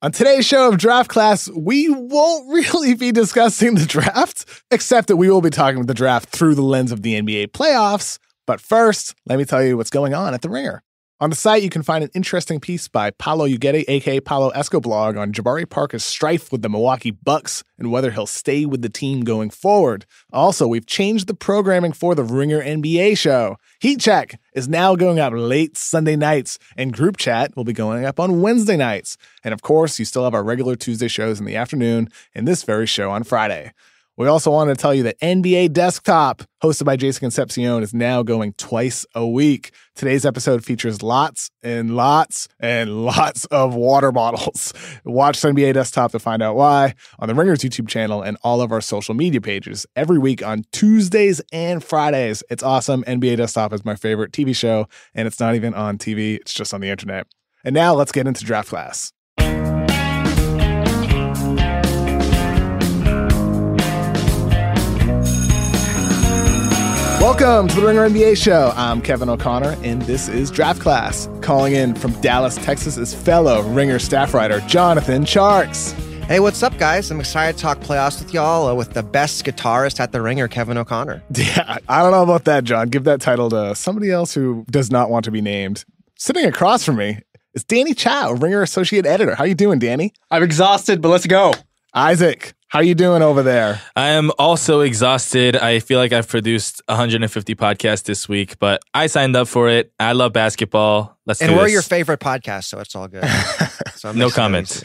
On today's show of Draft Class, we won't really be discussing the draft, except that we will be talking about the draft through the lens of the NBA playoffs. But first, let me tell you what's going on at The Ringer. On the site, you can find an interesting piece by Paolo Uggetti, a.k.a. Paolo Escoblog, on Jabari Parker's strife with the Milwaukee Bucks and whether he'll stay with the team going forward. Also, we've changed the programming for the Ringer NBA show. Heat Check is now going up late Sunday nights, and Group Chat will be going up on Wednesday nights. And of course, you still have our regular Tuesday shows in the afternoon and this very show on Friday. We also wanted to tell you that NBA Desktop, hosted by Jason Concepcion, is now going twice a week. Today's episode features lots and lots and lots of water bottles. Watch NBA Desktop to find out why on the Ringer's YouTube channel and all of our social media pages every week on Tuesdays and Fridays. It's awesome. NBA Desktop is my favorite TV show, and it's not even on TV. It's just on the internet. And now let's get into Draft Class. Welcome to the Ringer NBA show. I'm Kevin O'Connor, and this is Draft Class. Calling in from Dallas, Texas is fellow Ringer staff writer Jonathan Tjarks. Hey, what's up, guys? I'm excited to talk playoffs with y'all with the best guitarist at the Ringer, Kevin O'Connor. Yeah, I don't know about that, John. Give that title to somebody else who does not want to be named. Sitting across from me is Danny Chow, Ringer associate editor. How you doing, Danny? I'm exhausted, but let's go. Isaac, how you doing over there? I am also exhausted. I feel like I've produced 150 podcasts this week, but I signed up for it. I love basketball. Let's do this. And we're your favorite podcast, so it's all good. So no comments.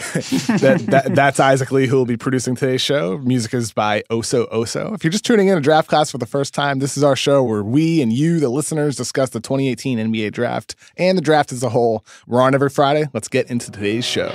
That's Isaac Lee, who will be producing today's show. Music is by Oso Oso. If you're just tuning in to Draft Class for the first time, this is our show where we and you, the listeners, discuss the 2018 NBA draft and the draft as a whole. We're on every Friday. Let's get into today's show.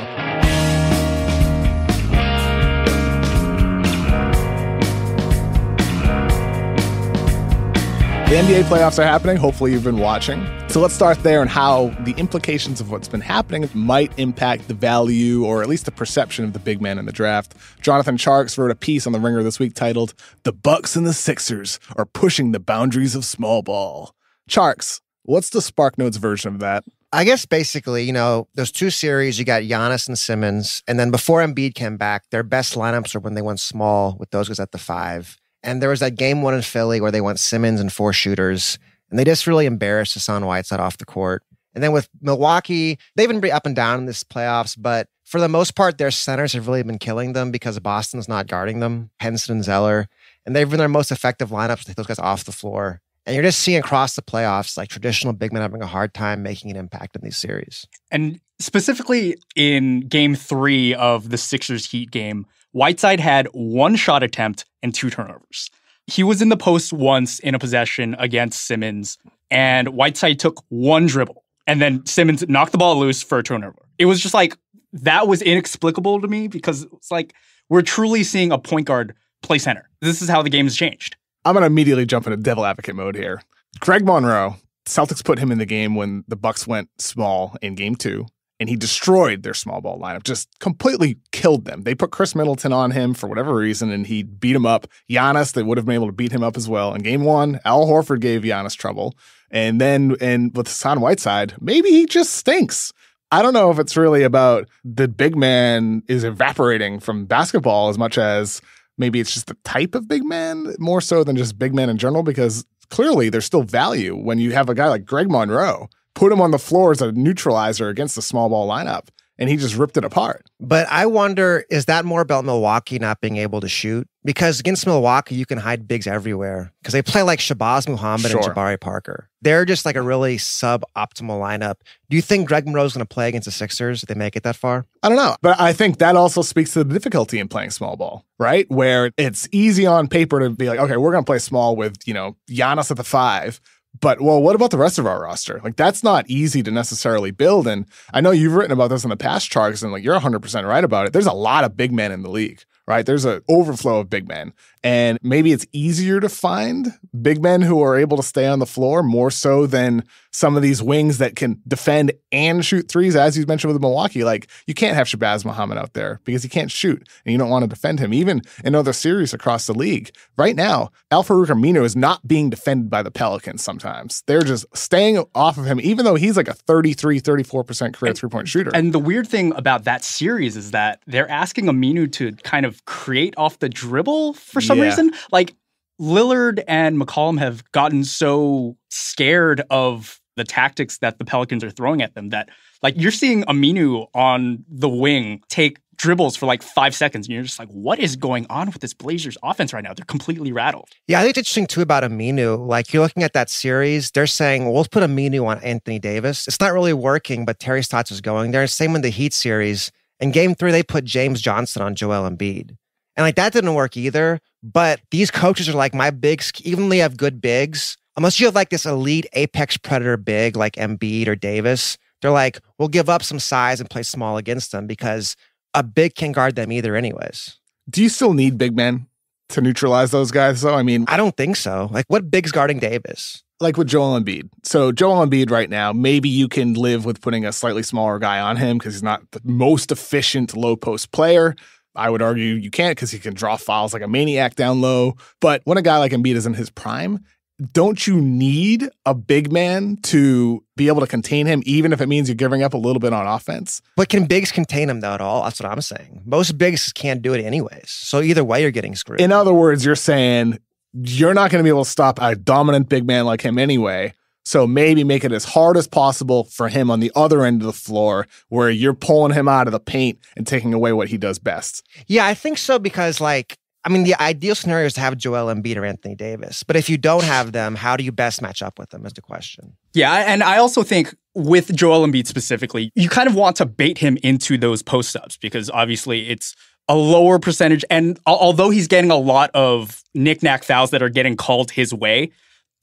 The NBA playoffs are happening. Hopefully you've been watching. So let's start there and how the implications of what's been happening might impact the value or at least the perception of the big man in the draft. Jonathan Tjarks wrote a piece on The Ringer this week titled, "The Bucks and the Sixers Are Pushing the Boundaries of Small Ball." Tjarks, what's the SparkNotes version of that? I guess basically, those two series, you got Giannis and Simmons. And then before Embiid came back, their best lineups are when they went small with those guys at the 5. And there was that game 1 in Philly where they went Simmons and 4 shooters. And they just really embarrassed Hassan Whiteside off the court. And then with Milwaukee, they've been up and down in this playoffs, but for the most part, their centers have really been killing them because Boston's not guarding them, Henson and Zeller. And they've been their most effective lineups to take those guys off the floor. And you're just seeing across the playoffs, like traditional big men having a hard time making an impact in these series. And specifically in game 3 of the Sixers Heat game, Whiteside had 1 shot attempt and 2 turnovers. He was in the post once in a possession against Simmons, and Whiteside took 1 dribble. And then Simmons knocked the ball loose for a turnover. It was just like, that was inexplicable to me because it's like, we're truly seeing a point guard play center. This is how the game has changed. I'm going to immediately jump into devil advocate mode here. Greg Monroe, Celtics put him in the game when the Bucks went small in game 2. And he destroyed their small ball lineup, just completely killed them. They put Chris Middleton on him for whatever reason, and he beat him up. Giannis, they would have been able to beat him up as well. In game 1, Al Horford gave Giannis trouble. And then with Hassan Whiteside, maybe he just stinks. I don't know if it's really about the big man is evaporating from basketball as much as maybe it's just the type of big man, more so than just big man in general, because clearly there's still value when you have a guy like Greg Monroe. Put him on the floor as a neutralizer against the small ball lineup, and he just ripped it apart. But I wonder, is that more about Milwaukee not being able to shoot? Because against Milwaukee, you can hide bigs everywhere because they play like Shabazz Muhammad and Jabari Parker. They're just like a really sub-optimal lineup. Do you think Greg Monroe's going to play against the Sixers if they make it that far? I don't know. But I think that also speaks to the difficulty in playing small ball, right? Where it's easy on paper to be like, okay, we're going to play small with, Giannis at the 5. But, well, what about the rest of our roster? Like, that's not easy to necessarily build. And I know you've written about this in the past, Tjarks, and like you're 100% right about it. There's a lot of big men in the league, right? There's an overflow of big men. And maybe it's easier to find big men who are able to stay on the floor more so than some of these wings that can defend and shoot threes, as you mentioned with Milwaukee. Like, you can't have Shabazz Muhammad out there because he can't shoot, and you don't want to defend him, even in other series across the league. Right now, Al-Farouq Aminu is not being defended by the Pelicans sometimes. They're just staying off of him, even though he's like a 33, 34% career three-point shooter. And the weird thing about that series is that they're asking Aminu to kind of create off the dribble for some reason. Like, Lillard and McCollum have gotten so scared of the tactics that the Pelicans are throwing at them that, like, you're seeing Aminu on the wing take dribbles for like 5 seconds, and you're just like, what is going on with this Blazers offense right now? They're completely rattled. Yeah, I think it's interesting too about Aminu. Like, you're looking at that series, they're saying, well, let's put Aminu on Anthony Davis. It's not really working, but Terry Stotts is going there. Same with the Heat series. In game 3, they put James Johnson on Joel Embiid. And like, that didn't work either. But these coaches are like, my bigs, even though you have good bigs, unless you have like this elite apex predator big like Embiid or Davis, they're like, we'll give up some size and play small against them because a big can't guard them either anyways. Do you still need big men to neutralize those guys, though? I mean, I don't think so. Like, what big's guarding Davis? Like with Joel Embiid. So Joel Embiid right now, maybe you can live with putting a slightly smaller guy on him because he's not the most efficient low post player. I would argue you can't because he can draw fouls like a maniac down low. But when a guy like Embiid is in his prime, don't you need a big man to be able to contain him, even if it means you're giving up a little bit on offense? But can bigs contain him, though, at all? That's what I'm saying. Most bigs can't do it anyways. So either way, you're getting screwed. In other words, you're saying you're not going to be able to stop a dominant big man like him anyway. So maybe make it as hard as possible for him on the other end of the floor where you're pulling him out of the paint and taking away what he does best. Yeah, I think so because, like, I mean, the ideal scenario is to have Joel Embiid or Anthony Davis. But if you don't have them, how do you best match up with them is the question. Yeah, and I also think with Joel Embiid specifically, you kind of want to bait him into those post-ups because obviously it's a lower percentage. And although he's getting a lot of knick-knack fouls that are getting called his way,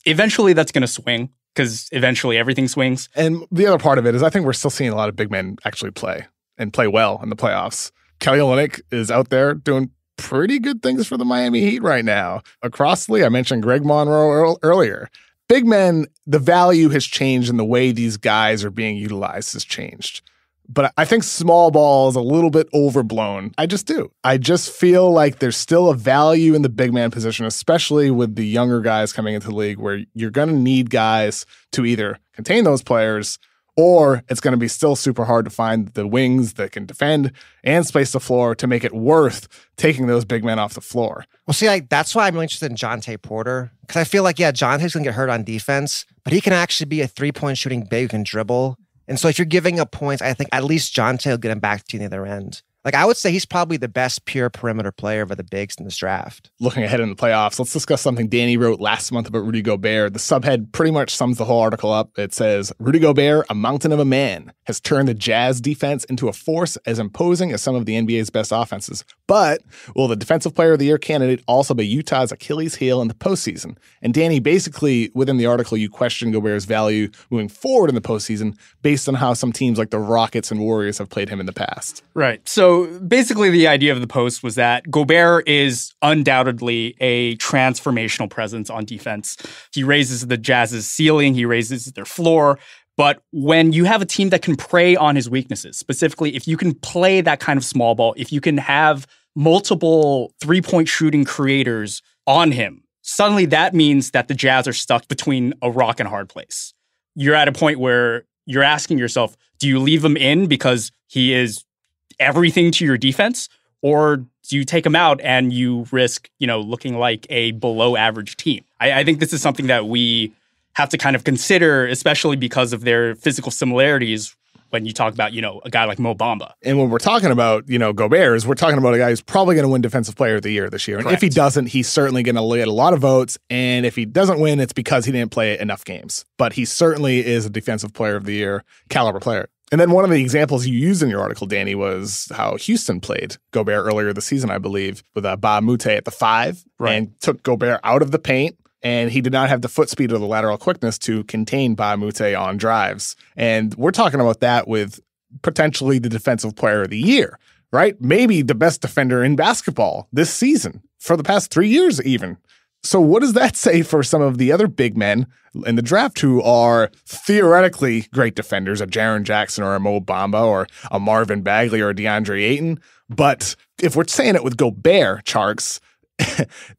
eventually that's going to swing because eventually everything swings. And the other part of it is I think we're still seeing a lot of big men actually play and play well in the playoffs. Kelly Olynyk is out there doing pretty good things for the Miami Heat right now. Across the league, I mentioned Greg Monroe earlier. Big men, the value has changed and the way these guys are being utilized has changed. But I think small ball is a little bit overblown. I just do. I just feel like there's still a value in the big man position, especially with the younger guys coming into the league where you're going to need guys to either contain those players or it's going to be still super hard to find the wings that can defend and space the floor to make it worth taking those big men off the floor. Well, see, like, that's why I'm really interested in Jonte Porter. Because I feel like, yeah, Jonte's going to get hurt on defense, but he can actually be a three-point shooting big who can dribble. And so if you're giving up points, I think at least Jonte will get him back to the other end. Like, I would say he's probably the best pure perimeter player of the bigs in this draft. Looking ahead in the playoffs, let's discuss something Danny wrote last month about Rudy Gobert. The subhead pretty much sums the whole article up. It says, Rudy Gobert, a mountain of a man, has turned the Jazz defense into a force as imposing as some of the NBA's best offenses. But will the Defensive Player of the Year candidate also be Utah's Achilles heel in the postseason? And Danny, basically, within the article, you question Gobert's value moving forward in the postseason based on how some teams like the Rockets and Warriors have played him in the past. Right. So basically the idea of the post was that Gobert is undoubtedly a transformational presence on defense. He raises the Jazz's ceiling, he raises their floor. But when you have a team that can prey on his weaknesses, specifically if you can play that kind of small ball, if you can have multiple three-point shooting creators on him, suddenly that means that the Jazz are stuck between a rock and a hard place. You're at a point where you're asking yourself, do you leave him in because he is everything to your defense, or do you take him out and you risk, looking like a below average team? I think this is something that we have to kind of consider, especially because of their physical similarities when you talk about, a guy like Mo Bamba. And when we're talking about, Gobert, we're talking about a guy who's probably going to win Defensive Player of the Year this year. And Correct. if he doesn't, he's certainly going to get a lot of votes. And if he doesn't win, it's because he didn't play enough games. But he certainly is a Defensive Player of the Year caliber player. And then one of the examples you used in your article, Danny, was how Houston played Gobert earlier this season, I believe, with Ba Mute at the 5, right, and took Gobert out of the paint. And he did not have the foot speed or the lateral quickness to contain Ba Mute on drives. And we're talking about that with potentially the Defensive Player of the Year, right? Maybe the best defender in basketball this season for the past 3 years even. So what does that say for some of the other big men in the draft who are theoretically great defenders, a Jaren Jackson or a Mo Bamba or a Marvin Bagley or a DeAndre Ayton? But if we're saying it with Gobert, Charks,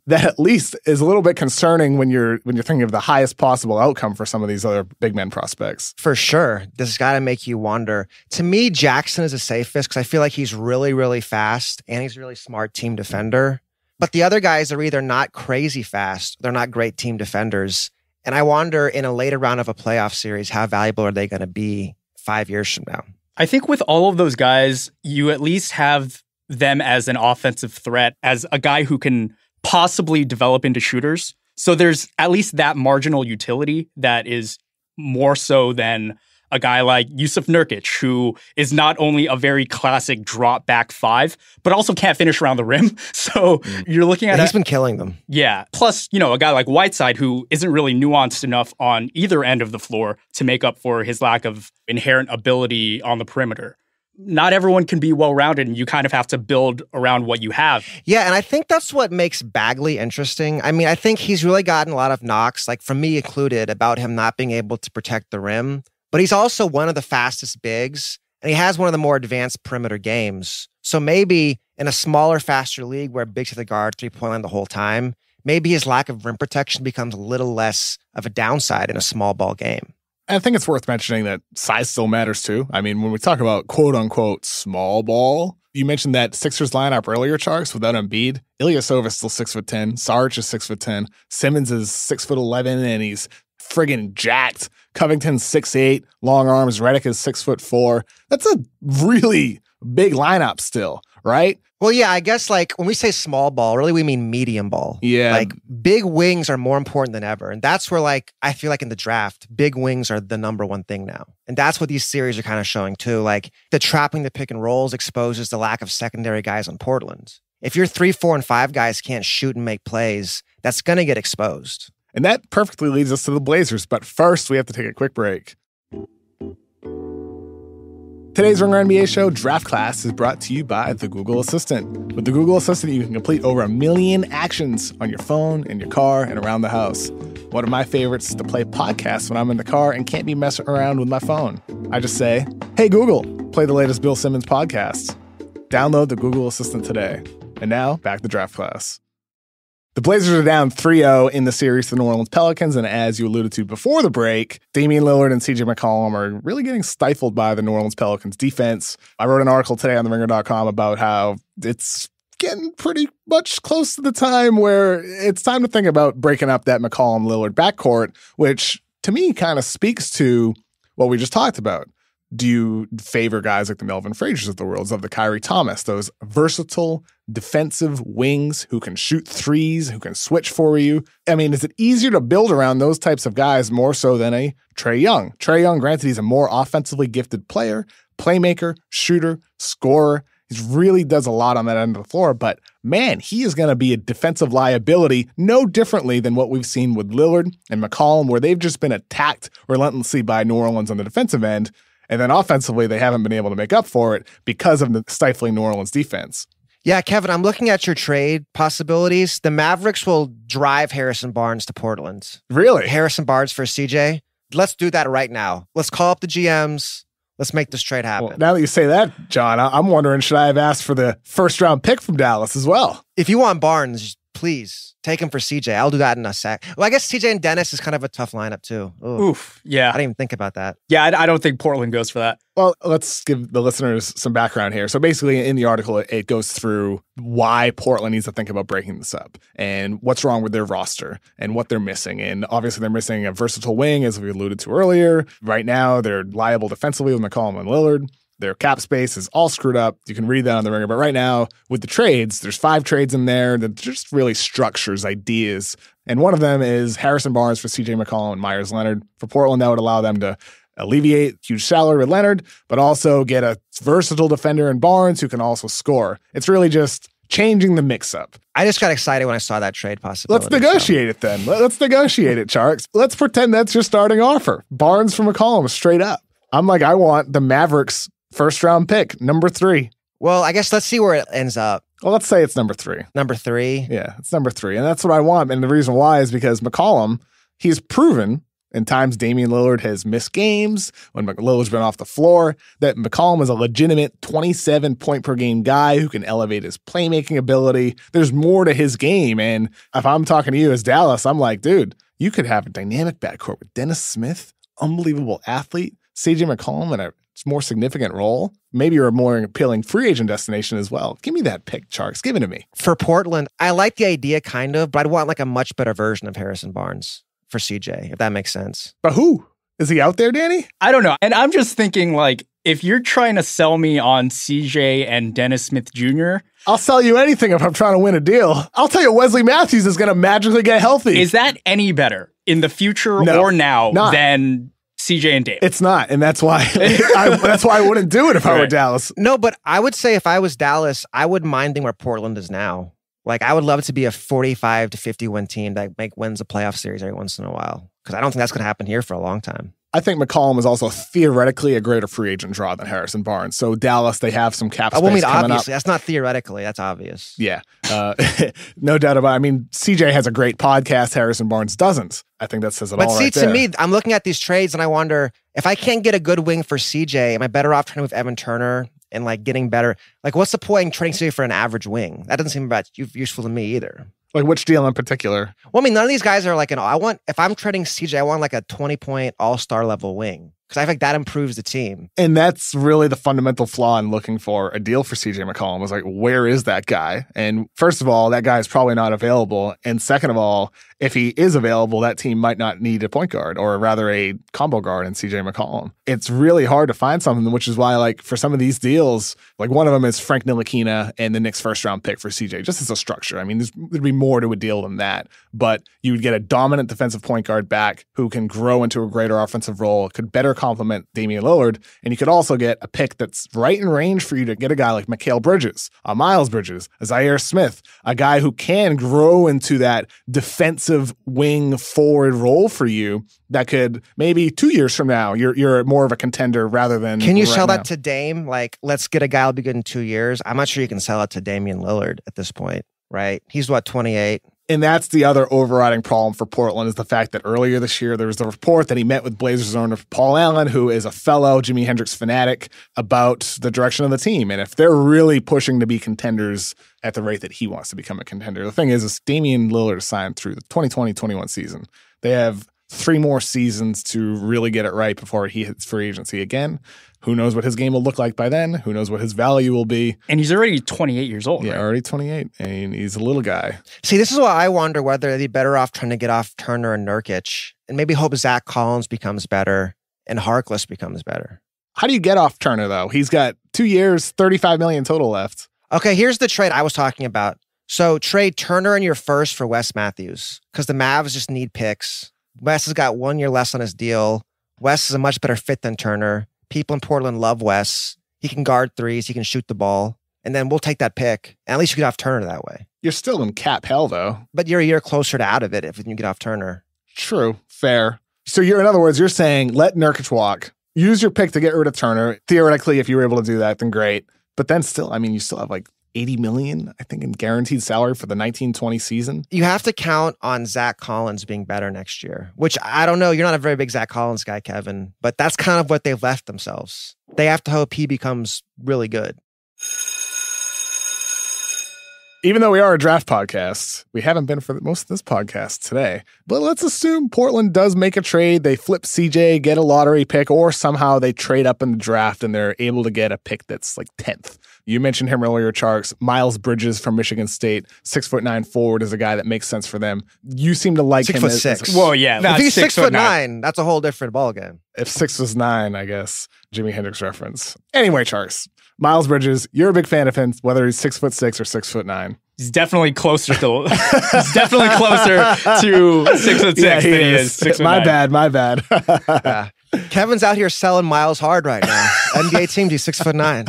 that at least is a little bit concerning when you're thinking of the highest possible outcome for some of these other big men prospects. For sure. This has got to make you wonder. To me, Jackson is the safest because I feel like he's really, really fast and he's a really smart team defender. But the other guys are either not crazy fast, they're not great team defenders. And I wonder in a later round of a playoff series, how valuable are they going to be 5 years from now? I think with all of those guys, you at least have them as an offensive threat, as a guy who can possibly develop into shooters. So there's at least that marginal utility that is more so than a guy like Yusuf Nurkic, who is not only a very classic drop back five, but also can't finish around the rim. So you're looking at he's been killing them. Yeah. Plus, a guy like Whiteside, who isn't really nuanced enough on either end of the floor to make up for his lack of inherent ability on the perimeter. Not everyone can be well-rounded, and you kind of have to build around what you have. Yeah, and I think that's what makes Bagley interesting. I mean, I think he's really gotten a lot of knocks, like from me included, about him not being able to protect the rim. But he's also one of the fastest bigs, and he has one of the more advanced perimeter games. So maybe in a smaller, faster league where bigs hit the guard 3-point line the whole time, maybe his lack of rim protection becomes a little less of a downside in a small ball game. I think it's worth mentioning that size still matters too. I mean, when we talk about quote-unquote small ball, you mentioned that Sixers lineup earlier, Charks, without Embiid. Ilyasova is still 6'10". Sarge is 6'10". Simmons is 6'11", and he's friggin' jacked. Covington's 6'8", long arms. Redick is 6'4". That's a really big lineup still, right? Well, yeah, I guess like when we say small ball, really we mean medium ball. Yeah. Like big wings are more important than ever. And that's where like, I feel like in the draft, big wings are the number one thing now. And that's what these series are kind of showing too. Like the trapping the pick and rolls exposes the lack of secondary guys on Portland. If your 3, 4, and 5 guys can't shoot and make plays, that's going to get exposed. And that perfectly leads us to the Blazers. But first, we have to take a quick break. Today's Ringer NBA show, Draft Class, is brought to you by the Google Assistant. With the Google Assistant, you can complete over 1 million actions on your phone, in your car, and around the house. One of my favorites is to play podcasts when I'm in the car and can't be messing around with my phone. I just say, hey, Google, play the latest Bill Simmons podcast. Download the Google Assistant today. And now, back to Draft Class. The Blazers are down 3-0 in the series to the New Orleans Pelicans, and as you alluded to before the break, Damian Lillard and CJ McCollum are really getting stifled by the New Orleans Pelicans defense. I wrote an article today on TheRinger.com about how it's getting pretty much close to the time where it's time to think about breaking up that McCollum-Lillard backcourt, which to me kind of speaks to what we just talked about. Do you favor guys like the Melvin Frazier's of the world, of the Kyrie Thomas, those versatile defensive wings who can shoot threes, who can switch for you? I mean, is it easier to build around those types of guys more so than a Trae Young? Trae Young, granted, he's a more offensively gifted player, playmaker, shooter, scorer. He really does a lot on that end of the floor, but man, he is going to be a defensive liability no differently than what we've seen with Lillard and McCollum, where they've just been attacked relentlessly by New Orleans on the defensive end. And then offensively, they haven't been able to make up for it because of the stifling New Orleans defense. Yeah, Kevin, I'm looking at your trade possibilities. The Mavericks will drive Harrison Barnes to Portland. Really? Harrison Barnes for CJ. Let's do that right now. Let's call up the GMs. Let's make this trade happen. Well, now that you say that, John, I'm wondering, should I have asked for the first-round pick from Dallas as well? If you want Barnes, please take him for CJ. I'll do that in a sec. Well, I guess CJ and Dennis is kind of a tough lineup too. Ooh. Oof. Yeah. I didn't even think about that. Yeah, I don't think Portland goes for that. Well, let's give the listeners some background here. So basically in the article, it goes through why Portland needs to think about breaking this up and what's wrong with their roster and what they're missing. And obviously they're missing a versatile wing, as we alluded to earlier. Right now, they're liable defensively with McCollum and Lillard. Their cap space is all screwed up. You can read that on the Ringer. But right now, with the trades, there's 5 trades in there that just really structures ideas. And one of them is Harrison Barnes for CJ McCollum and Myers Leonard. For Portland, that would allow them to alleviate huge salary with Leonard, but also get a versatile defender in Barnes who can also score. It's really just changing the mix-up. I just got excited when I saw that trade possibility. Let's negotiate it then. Let's negotiate it, Charks. Let's pretend that's your starting offer. Barnes for McCollum, straight up. I'm like, I want the Mavericks first-round pick, number 3. Well, I guess let's see where it ends up. Well, let's say it's number 3. Number 3. Yeah, it's number 3. And that's what I want. And the reason why is because McCollum, he's proven in times Damian Lillard has missed games, when Lillard's been off the floor, that McCollum is a legitimate 27-point-per-game guy who can elevate his playmaking ability. There's more to his game. And if I'm talking to you as Dallas, I'm like, dude, you could have a dynamic backcourt with Dennis Smith, unbelievable athlete, CJ McCollum in a more significant role. Maybe you're a more appealing free agent destination as well. Give me that pick, Charks. Give it to me. For Portland, I like the idea kind of, but I'd want like a much better version of Harrison Barnes for CJ, if that makes sense. But who? Is he out there, Danny? I don't know. And I'm just thinking, like, if you're trying to sell me on CJ and Dennis Smith Jr., I'll sell you anything if I'm trying to win a deal. I'll tell you Wesley Matthews is going to magically get healthy. is that any better in the future No, or now not. than CJ and Dave? It's not, and that's why that's why I wouldn't do it if I were Right. Dallas. No, but I would say if I was Dallas, I wouldn't mind being where Portland is now. Like, I would love it to be a 45 to 50 win team that wins a playoff series every once in a while. Because I don't think that's going to happen here for a long time. I think McCollum is also theoretically a greater free agent draw than Harrison Barnes. So Dallas, they have some cap space coming obviously, up. that's not theoretically. That's obvious. Yeah, no doubt about it. I mean, CJ has a great podcast. Harrison Barnes doesn't. I think that says it But all see, right to there. me, I'm looking at these trades and I wonder, if I can't get a good wing for CJ, am I better off trying to move Evan Turner and like getting better? Like, what's the point in trading CJ for an average wing? That doesn't seem that useful to me either. Like, which deal in particular? Well, I mean, none of these guys are like if I'm trading CJ, I want like a 20-point all-star level wing. Because I think that improves the team. And that's really the fundamental flaw in looking for a deal for CJ McCollum was like, where is that guy? And first of all, that guy is probably not available. And second of all, if he is available, that team might not need a point guard or rather a combo guard in CJ McCollum. It's really hard to find something, which is why, like, for some of these deals, like one of them is Frank Ntilikina and the Knicks first round pick for CJ, just as a structure. I mean, there'd be more to a deal than that, but you would get a dominant defensive point guard back who can grow into a greater offensive role, could better complement Damian Lillard, and you could also get a pick that's right in range for you to get a guy like Mikal Bridges, Miles Bridges, Zaire Smith, a guy who can grow into that defensive wing forward role for you that could maybe 2 years from now, you're more of a contender rather than. Can you right sell now. that to Dame? Like, let's get a guy who'll be good in 2 years. I'm not sure you can sell it to Damian Lillard at this point, right? He's what, 28? And that's the other overriding problem for Portland is the fact that earlier this year, there was a report that he met with Blazers owner Paul Allen, who is a fellow Jimi Hendrix fanatic, about the direction of the team. And if they're really pushing to be contenders at the rate that he wants to become a contender, the thing is Damian Lillard is signed through the 2020-21 season. They have 3 more seasons to really get it right before he hits free agency again. Who knows what his game will look like by then? Who knows what his value will be? And he's already 28 years old. Yeah, right? already 28. And he's a little guy. See, this is why I wonder whether they'd be better off trying to get off Turner and Nurkic and maybe hope Zach Collins becomes better and Harkless becomes better. How do you get off Turner, though? He's got 2 years, $35 million total left. Okay, here's the trade I was talking about. So trade Turner and your first for Wes Matthews because the Mavs just need picks. Wes has got 1 year less on his deal. Wes is a much better fit than Turner. People in Portland love Wes. He can guard threes. He can shoot the ball. And then we'll take that pick. And at least you get off Turner that way. You're still in cap hell, though. But you're a year closer to out of it if you get off Turner. True. Fair. So in other words, you're saying let Nurkic walk. Use your pick to get rid of Turner. Theoretically, if you were able to do that, then great. But then still, I mean, you still have like $80 million, I think, in guaranteed salary for the 1920 season. You have to count on Zach Collins being better next year, which I don't know. You're not a very big Zach Collins guy, Kevin, but that's kind of what they've left themselves. They have to hope he becomes really good. Even though we are a draft podcast, we haven't been for most of this podcast today. But let's assume Portland does make a trade. They flip CJ, get a lottery pick, or somehow they trade up in the draft and they're able to get a pick that's like 10th. You mentioned him earlier, Charks. Miles Bridges from Michigan State, 6'9" forward, is a guy that makes sense for them. You seem to like him. 6'6". Well, yeah. If not he's 6'9", 6'9". that's a whole different ballgame. If 6 was 9, I guess. Jimi Hendrix reference. Anyway, Charks. Miles Bridges, you're a big fan of him, whether he's 6'6" or 6'9". He's definitely closer to he's definitely closer to 6'6" Yeah, than he is 6'9". My bad. Yeah. Kevin's out here selling Miles hard right now. NBA team, he's 6'9".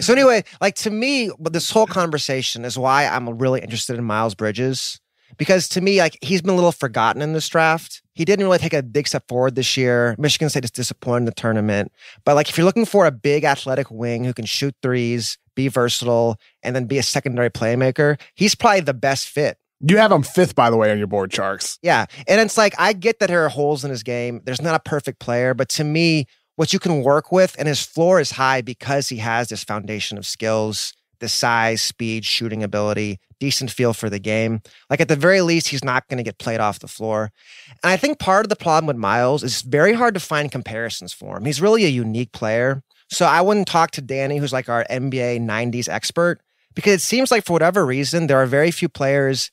So anyway, like to me, this whole conversation is why I'm really interested in Miles Bridges. because to me, like, he's been a little forgotten in this draft. He didn't really take a big step forward this year. Michigan State is disappointed in the tournament. But like, if you're looking for a big athletic wing who can shoot threes, be versatile, and then be a secondary playmaker, he's probably the best fit. You have him 5th, by the way, on your board, Sharks. Yeah. And it's like, I get that there are holes in his game. There's not a perfect player, but to me, what you can work with, and his floor is high because he has this foundation of skills, the size, speed, shooting ability, decent feel for the game. Like, at the very least, he's not going to get played off the floor. And I think part of the problem with Miles is it's very hard to find comparisons for him. He's really a unique player. So I wouldn't talk to Danny, who's like our NBA 90s expert, because it seems like for whatever reason, there are very few players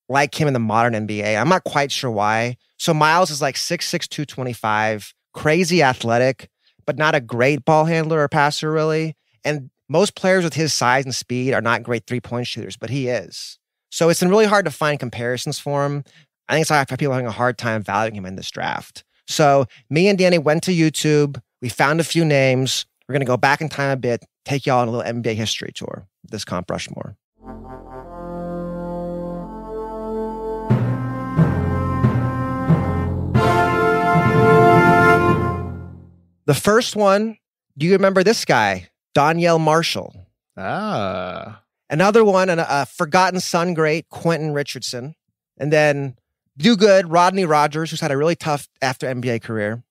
like him in the modern NBA. I'm not quite sure why. So Miles is like 6'6", 225, crazy athletic, but not a great ball handler or passer, really. And most players with his size and speed are not great three-point shooters, but he is. So it's been really hard to find comparisons for him. I think it's like people having a hard time valuing him in this draft. So me and Danny went to YouTube. We found a few names. We're going to go back in time a bit, take y'all on a little NBA history tour, this Comp Rushmore. The first one, do you remember this guy? Donyell Marshall. Another one, a forgotten son great, Quentin Richardson. And then do good, Rodney Rogers, who's had a really tough after NBA career.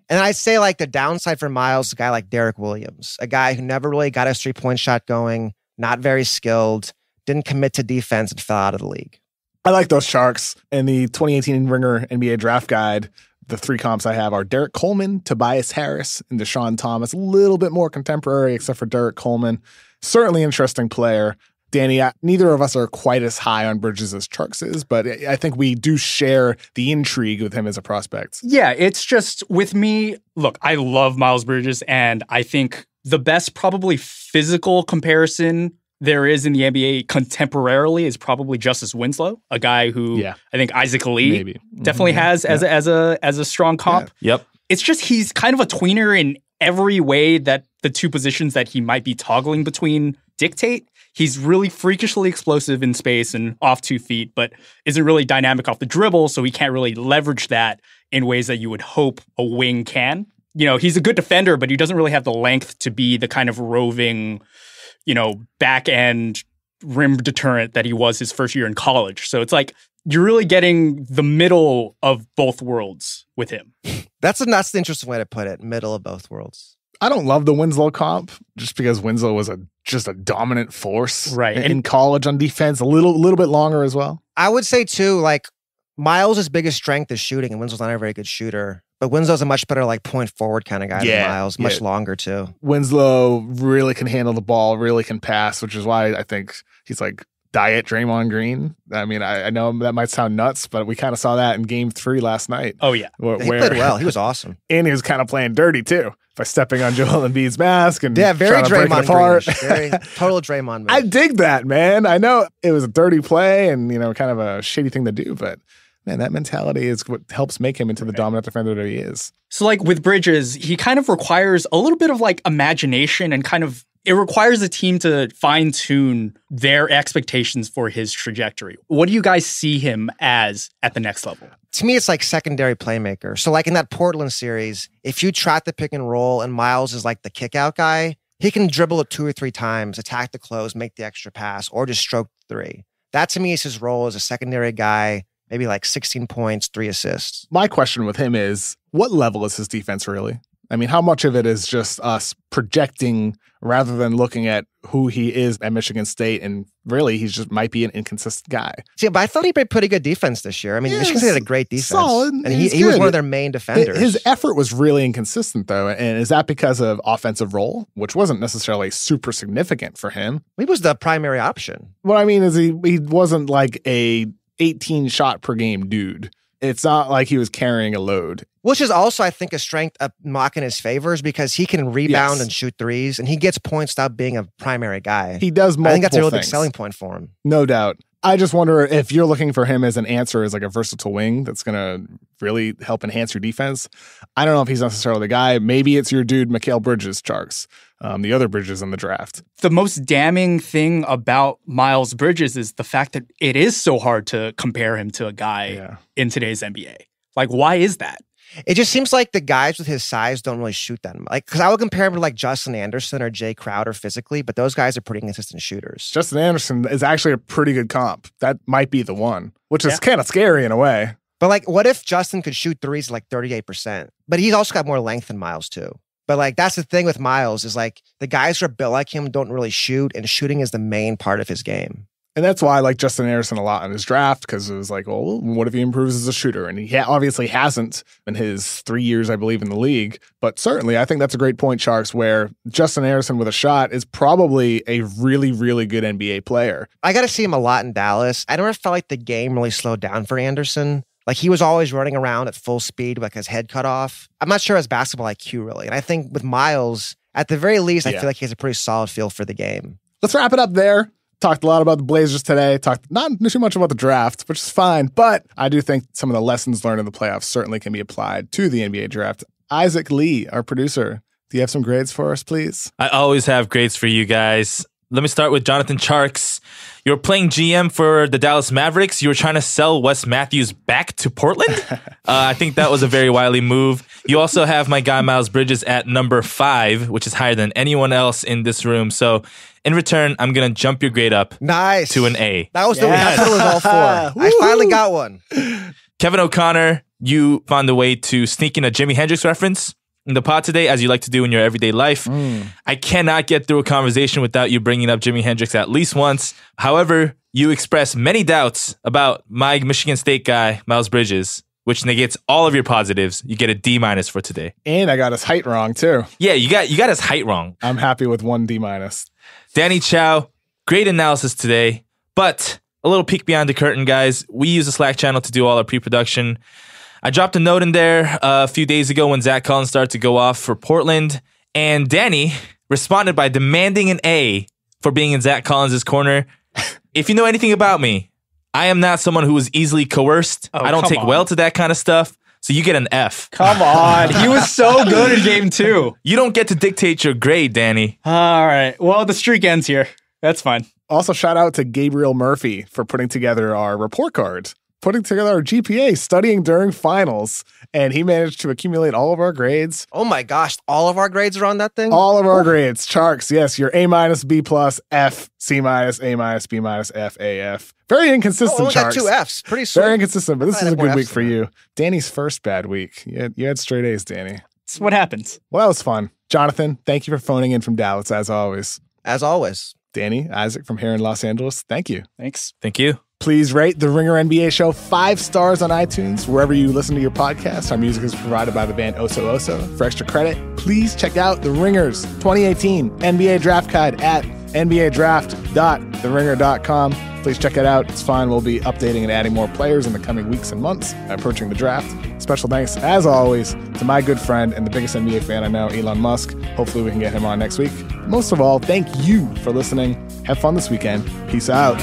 And I'd say like the downside for Miles, a guy like Derek Williams, a guy who never really got his three-point shot going, not very skilled, didn't commit to defense, and fell out of the league. I like those Sharks. In the 2018 Ringer NBA Draft Guide, the 3 comps I have are Derek Coleman, Tobias Harris, and Deshaun Thomas. A little bit more contemporary, except for Derek Coleman. Certainly interesting player. Danny, neither of us are quite as high on Bridges as Sharks is, but I think we do share the intrigue with him as a prospect. Yeah, it's just with me, look, I love Miles Bridges, and I think the best probably physical comparison there is in the NBA contemporarily is probably Justice Winslow, a guy who I think Isaac Lee definitely has as a strong comp. Yeah. Yep. It's just he's kind of a tweener in every way that the two positions that he might be toggling between dictate. He's really freakishly explosive in space and off 2 feet, but isn't really dynamic off the dribble, so he can't really leverage that in ways that you would hope a wing can. You know, he's a good defender, but he doesn't really have the length to be the kind of roving, you know, back end rim deterrent that he was his first year in college. So it's like you're really getting the middle of both worlds with him. That's the interesting way to put it, middle of both worlds. I don't love the Winslow comp just because Winslow was just a dominant force in college on defense, a little bit longer as well. I would say too, like, Miles' biggest strength is shooting, and Winslow's not a very good shooter. But Winslow's a much better like point forward kind of guy than Miles, much longer too. Winslow really can handle the ball, really can pass, which is why I think he's like diet Draymond Green. I mean, I know that might sound nuts, but we kind of saw that in Game 3 last night. Oh yeah, he played well. He was awesome, and he was kind of playing dirty too by stepping on Joel Embiid's mask and very trying to break it apart. Very total Draymond move. I dig that, man. I know it was a dirty play and kind of a shady thing to do, but man, that mentality is what helps make him into the dominant defender that he is. So like with Bridges, he kind of requires a little bit of like imagination and kind of it requires a team to fine tune their expectations for his trajectory. What do you guys see him as at the next level? To me, it's like secondary playmaker. So like in that Portland series, if you trap the pick and roll and Miles is like the kick out guy, he can dribble it 2 or 3 times, attack the close, make the extra pass, or just stroke 3. That to me is his role as a secondary guy. Maybe like 16 points, 3 assists. My question with him is, what level is his defense really? I mean, how much of it is just us projecting rather than looking at who he is at Michigan State? And really, he just might be an inconsistent guy. See, but I thought he played pretty good defense this year. I mean, Michigan State had a great defense. Solid. And he was one of their main defenders. His effort was really inconsistent, though. And is that because of offensive role, which wasn't necessarily super significant for him? He was the primary option. What I mean is he wasn't like a 18 shot per game dude. It's not like he was carrying a load. Which is also, I think, a strength of Mock in his favors because he can rebound and shoot threes, and he gets points without being a primary guy. He does multiple things. I think that's a really big selling point for him. No doubt. I just wonder if you're looking for him as an answer, as like a versatile wing that's going to really help enhance your defense. I don't know if he's necessarily the guy. Maybe it's your dude, Mikal Bridges, Charks, the other Bridges in the draft. The most damning thing about Miles Bridges is the fact that it is so hard to compare him to a guy in today's NBA. Like, why is that? It just seems like the guys with his size don't really shoot that much. Like, because I would compare him to like Justin Anderson or Jay Crowder physically, but those guys are pretty consistent shooters. Justin Anderson is actually a pretty good comp. That might be the one, which is kind of scary in a way. But like, what if Justin could shoot threes at like 38%? But he's also got more length than Miles too. But like, that's the thing with Miles is like the guys who are built like him don't really shoot, and shooting is the main part of his game. And that's why I like Justin Anderson a lot in his draft, because it was like, well, what if he improves as a shooter? And he obviously hasn't in his 3 years, I believe, in the league. But certainly, I think that's a great point, Sharks, where Justin Anderson with a shot is probably a really, really good NBA player. I got to see him a lot in Dallas. I never felt like the game really slowed down for Anderson. Like, he was always running around at full speed with like his head cut off. I'm not sure his basketball IQ, really. And I think with Miles, at the very least, I feel like he has a pretty solid feel for the game. Let's wrap it up there. Talked a lot about the Blazers today. Talked not too much about the draft, which is fine. But I do think some of the lessons learned in the playoffs certainly can be applied to the NBA draft. Isaac Lee, our producer, do you have some grades for us, please? I always have grades for you guys. Let me start with Jonathan Charks. You were playing GM for the Dallas Mavericks. You were trying to sell Wes Matthews back to Portland. I think that was a very wily move. You also have my guy Miles Bridges at number 5, which is higher than anyone else in this room. So in return, I'm going to jump your grade up to an A. That was that's what it was all for. I finally got one. Kevin O'Connor, you found a way to sneak in a Jimi Hendrix reference in the pod today, as you like to do in your everyday life. I cannot get through a conversation without you bringing up Jimi Hendrix at least once. However, you express many doubts about my Michigan State guy, Miles Bridges, which negates all of your positives. You get a D- for today. And I got his height wrong, too. Yeah, you got his height wrong. I'm happy with 1 D-. Danny Chow, great analysis today, but a little peek behind the curtain, guys. We use the Slack channel to do all our pre-production. I dropped a note in there a few days ago when Zach Collins started to go off for Portland, and Danny responded by demanding an A for being in Zach Collins' corner. If you know anything about me, I am not someone who is easily coerced. I don't take well to that kind of stuff, so you get an F. Come on. He was so good in game 2. You don't get to dictate your grade, Danny. All right. Well, the streak ends here. That's fine. Also, shout out to Gabriel Murphy for putting together our report card, putting together our GPA, studying during finals, and he managed to accumulate all of our grades. Oh my gosh, all of our grades are on that thing? All of our grades. Charks, yes, your A-, B+, F, C-, A-, B-, F, A, F. Very inconsistent, Charks. Charks. Got 2 Fs. Pretty sweet. Very inconsistent, but this is a good week for you. Danny's first bad week. You had straight A's, Danny. It's what happens. Well, that was fun. Jonathan, thank you for phoning in from Dallas, as always. As always. Danny, Isaac from here in Los Angeles, thank you. Thanks. Thank you. Please rate The Ringer NBA Show 5 stars on iTunes, wherever you listen to your podcast. Our music is provided by the band Oso Oso. For extra credit, please check out The Ringer's 2018 NBA Draft Guide at nbadraft.theringer.com. Please check it out. It's fun. We'll be updating and adding more players in the coming weeks and months approaching the draft. Special thanks, as always, to my good friend and the biggest NBA fan I know, Elon Musk. Hopefully we can get him on next week. Most of all, thank you for listening. Have fun this weekend. Peace out.